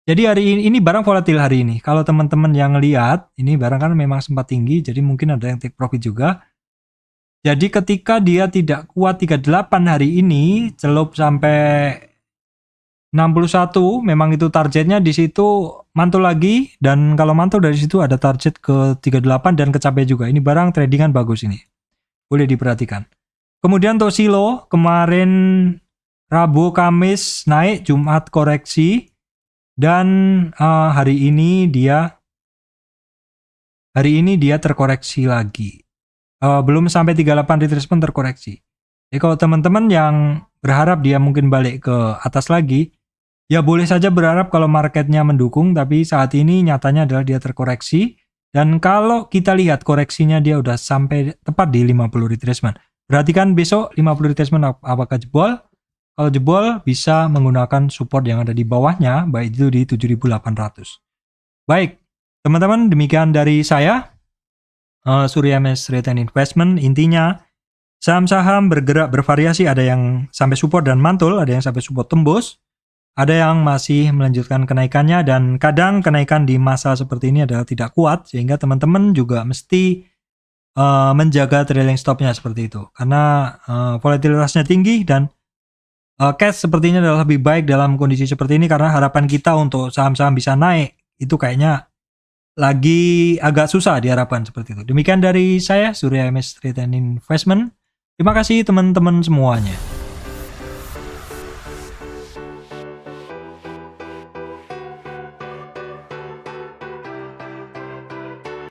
Jadi hari ini barang volatil hari ini. Kalau teman-teman yang lihat, ini barang kan memang sempat tinggi, jadi mungkin ada yang take profit juga. Jadi ketika dia tidak kuat 38 hari ini, celup sampai 61, memang itu targetnya di situ mantul lagi, dan kalau mantul dari situ ada target ke 38 dan kecapai juga. Ini barang tradingan bagus ini. Boleh diperhatikan. Kemudian untuk Silo kemarin Rabu Kamis naik, Jumat koreksi, dan hari ini dia terkoreksi lagi. Belum sampai 38 retracement terkoreksi. Jadi kalau teman-teman yang berharap dia mungkin balik ke atas lagi, ya boleh saja berharap kalau marketnya mendukung, tapi saat ini nyatanya adalah dia terkoreksi. Dan kalau kita lihat koreksinya dia udah sampai tepat di 50 retracement. Perhatikan besok 50 retracement apakah jebol. Kalau jebol bisa menggunakan support yang ada di bawahnya, baik itu di 7.800. Baik, teman-teman, demikian dari saya. Surya MS Return Investment, intinya saham-saham bergerak bervariasi, ada yang sampai support dan mantul, ada yang sampai support tembus. Ada yang masih melanjutkan kenaikannya, dan kadang kenaikan di masa seperti ini adalah tidak kuat, sehingga teman-teman juga mesti menjaga trailing stopnya seperti itu. Karena volatilitasnya tinggi dan cash sepertinya adalah lebih baik dalam kondisi seperti ini, karena harapan kita untuk saham-saham bisa naik itu kayaknya lagi agak susah diharapkan seperti itu. Demikian dari saya, Surya MS Return Investment. Terima kasih teman-teman semuanya.